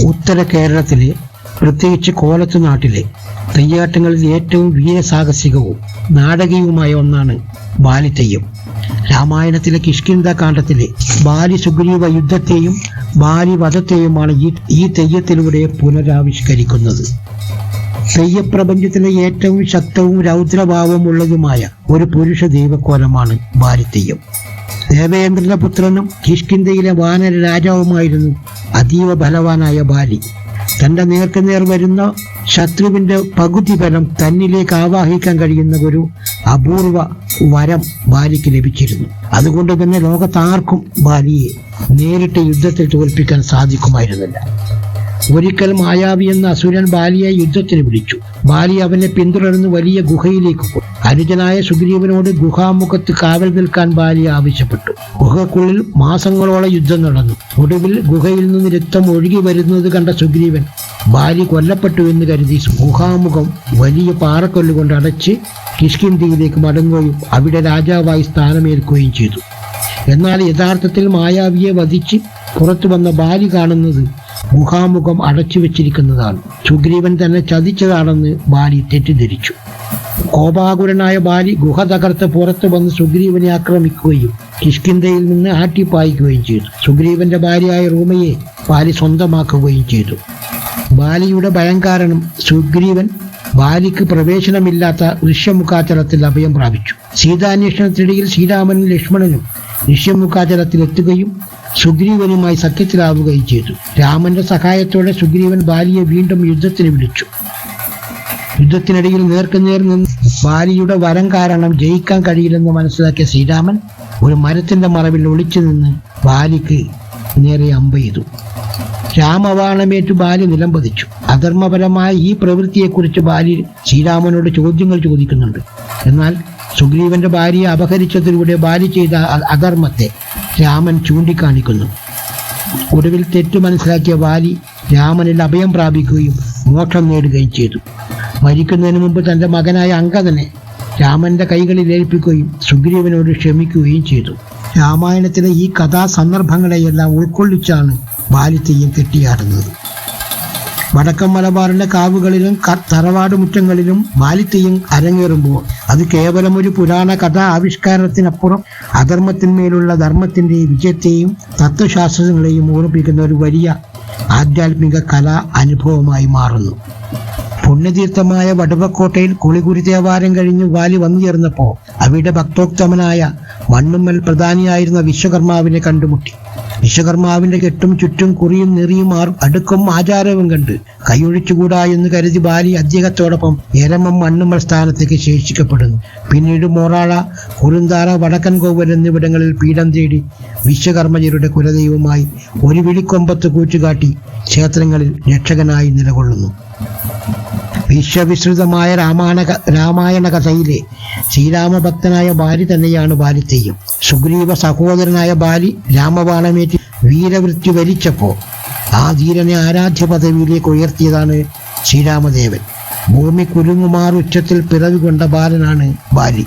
ഉത്തര കേരളത്തിലെ, പ്രത്യേകിച്ച് കോലത്തു നാട്ടിലെ തെയ്യാട്ടങ്ങളിൽ ഏറ്റവും വീരസാഹസികവും നാടകീയവുമായ ഒന്നാണ് ബാലിതെയ്യം. രാമായണത്തിലെ കിഷ്കിന്ധ കാണ്ഡത്തിലെ ബാലി സുഗ്രീവ യുദ്ധത്തെയും ബാലിവധത്തെയുമാണ് ഈ തെയ്യത്തിലൂടെ പുനരാവിഷ്കരിക്കുന്നത്. തെയ്യപ്രപഞ്ചത്തിലെ ഏറ്റവും ശക്തവും രൗദ്രഭാവമുള്ളതുമായ ഒരു പുരുഷ ദൈവക്കോലമാണ് ബാലിതെയ്യം. ദേവേന്ദ്രന്റെ പുത്രനും കിഷ്കിന്ധയിലെ വാനര രാജാവുമായിരുന്നു അതീവ ബലവാനായ ബാലി. തന്റെ നേർക്കുനേർ വരുന്ന ശത്രുവിന്റെ പകുതി ബലം തന്നിലേക്ക് ആവാഹിക്കാൻ കഴിയുന്ന ഒരു അപൂർവ വരം ബാലിക്ക് ലഭിച്ചിരുന്നു. അതുകൊണ്ട് തന്നെ ലോകത്താർക്കും ബാലിയെ നേരിട്ട് യുദ്ധത്തിൽ തോൽപ്പിക്കാൻ സാധിക്കുമായിരുന്നില്ല. ഒരിക്കൽ മായാവി എന്ന അസുരൻ ബാലിയെ യുദ്ധത്തിന് വിളിച്ചു. ബാലി അവനെ പിന്തുടർന്ന് വലിയ ഗുഹയിലേക്ക് പോയി. അനുജനായ സുഗ്രീവനോട് ഗുഹാമുഖത്ത് കാവൽ നിൽക്കാൻ ബാലി ആവശ്യപ്പെട്ടു. ഗുഹക്കുള്ളിൽ മാസങ്ങളോളം യുദ്ധം നടന്നു. ഒടുവിൽ ഗുഹയിൽ നിന്ന് രക്തം ഒഴുകി വരുന്നത് കണ്ട സുഗ്രീവൻ ബാലി കൊല്ലപ്പെട്ടു എന്ന് കരുതി ഗുഹാമുഖം വലിയ പാറക്കല്ലുകൊണ്ട് അടച്ച് കിഷ്കിന്ധിയിലേക്ക് മടങ്ങുകയും അവിടെ രാജാവായി സ്ഥാനമേൽക്കുകയും ചെയ്തു. എന്നാൽ യഥാർത്ഥത്തിൽ മായാവിയെ വധിച്ച് പുറത്തു വന്ന ബാലി കാണുന്നത് ഗുഹാമുഖം അടച്ചു വെച്ചിരിക്കുന്നതാണ്. സുഗ്രീവൻ തന്നെ ചതിച്ചതാണെന്ന് ബാലി തെറ്റിദ്ധരിച്ചു. കോപാകുലനായ ബാലി ഗുഹ തകർത്ത് പുറത്തു വന്ന് സുഗ്രീവനെ ആക്രമിക്കുകയും കിഷ്കിന്ധയിൽ നിന്ന് ആട്ടിപ്പായിക്കുകയും ചെയ്തു. സുഗ്രീവന്റെ ഭാര്യയായ റൂമയെ ബാലി സ്വന്തമാക്കുകയും ചെയ്തു. ബാലിയുടെ ഭയം കാരണം സുഗ്രീവൻ ബാലിക്ക് പ്രവേശനമില്ലാത്ത ഋഷ്യമുഖാചലത്തിൽ അഭയം പ്രാപിച്ചു. സീതാന്വേഷണത്തിനിടയിൽ ശ്രീരാമനും ലക്ഷ്മണനും ഋഷ്യമുഖാചലത്തിൽ എത്തുകയും സുഗ്രീവനുമായി സഖ്യത്തിലാവുകയും ചെയ്തു. രാമന്റെ സഹായത്തോടെ സുഗ്രീവൻ ബാലിയെ വീണ്ടും യുദ്ധത്തിന് വിളിച്ചു. യുദ്ധത്തിനിടയിൽ നേർക്കുനേർ നിന്ന് ബാലിയുടെ വരം കാരണം ജയിക്കാൻ കഴിയില്ലെന്ന് മനസ്സിലാക്കിയ ശ്രീരാമൻ ഒരു മരത്തിന്റെ മറവിൽ ഒളിച്ചു നിന്ന് ബാലിക്ക് നേരെ അമ്പെയ്തു. രാമബാണമേറ്റു ബാലി നിലംപതിച്ചു. അധർമ്മപരമായ ഈ പ്രവൃത്തിയെക്കുറിച്ച് ബാലി ശ്രീരാമനോട് ചോദ്യങ്ങൾ ചോദിക്കുന്നുണ്ട്. എന്നാൽ സുഗ്രീവന്റെ ഭാര്യയെ അപഹരിച്ചതിലൂടെ ബാലി ചെയ്ത അധർമ്മത്തെ രാമൻ ചൂണ്ടിക്കാണിക്കുന്നു. ഒടുവിൽ തെറ്റു മനസ്സിലാക്കിയ ബാലി രാമനിൽ അഭയം പ്രാപിക്കുകയും മോക്ഷം നേടുകയും ചെയ്തു. മരിക്കുന്നതിന് മുമ്പ് തന്റെ മകനായ അങ്കദനെ രാമന്റെ കൈകളിൽ ഏൽപ്പിക്കുകയും സുഗ്രീവനോട് ക്ഷമിക്കുകയും ചെയ്തു. രാമായണത്തിലെ ഈ കഥാസന്ദർഭങ്ങളെയെല്ലാം ഉൾക്കൊള്ളിച്ചാണ് ബാലിതെയ്യം കെട്ടിയാടുന്നത്. വടക്കൻ മലബാറിന്റെ കാവുകളിലും തറവാട് മുറ്റങ്ങളിലും ബാലിതെയ്യം അരങ്ങേറുമ്പോൾ അത് കേവലം ഒരു പുരാണ കഥാ ആവിഷ്കാരത്തിനപ്പുറം അധർമ്മത്തിന്മേലുള്ള ധർമ്മത്തിന്റെ വിജയത്തെയും തത്വശാസ്ത്രങ്ങളെയും ഓർമ്മിപ്പിക്കുന്ന ഒരു വലിയ ആധ്യാത്മിക കലാ അനുഭവമായി മാറുന്നു. പുണ്യതീർത്ഥമായ വടുവക്കോട്ടയിൽ കുളികുരി ദേവാലയം കഴിഞ്ഞ് ബാലി വന്നു ചേർന്നപ്പോൾ അവിടെ ഭക്തോക്തമനായ മണ്ണുമ്മൽ പ്രധാനിയായിരുന്ന വിശ്വകർമാവിനെ കണ്ടുമുട്ടി. വിശ്വകർമാവിന്റെ കെട്ടും ചുറ്റും കുറിയും നെറിയും അടുക്കും ആചാരവും കണ്ട് കൈയൊഴിച്ചുകൂടാ എന്ന് കരുതി ബാലി അദ്ദേഹത്തോടൊപ്പം എരമം മണ്ണുമ്മൽ സ്ഥാനത്തേക്ക് ശേഷിക്കപ്പെടുന്നു. പിന്നീട് മോറാള, കുറുന്താറ, വടക്കൻ കോവൽ എന്നിവിടങ്ങളിൽ പീഠം തേടി വിശ്വകർമ്മജരുടെ കുലദൈവമായി ഒരു വിളിക്കൊമ്പത്ത് കൂച്ചുകാട്ടി ക്ഷേത്രങ്ങളിൽ രക്ഷകനായി നിലകൊള്ളുന്നു. വിശ്വവിസ്തൃതമായ രാമായണ കഥയിലെ ശ്രീരാമഭക്തനായ ബാലി തന്നെയാണ് ബാലിതെയ്യം. സുഗ്രീവ സഹോദരനായ ബാലി രാമബാണമേറ്റ് വീരവൃത്തി വരിച്ചപ്പോൾ ആ ധീരനെ ആരാധ്യ പദവിയിലേക്ക് ഉയർത്തിയതാണ് ശ്രീരാമദേവൻ. ഭൂമി കുലുങ്ങുമാർ ഉച്ചത്തിൽ പിറവി കൊണ്ട ബാലനാണ് ബാലി.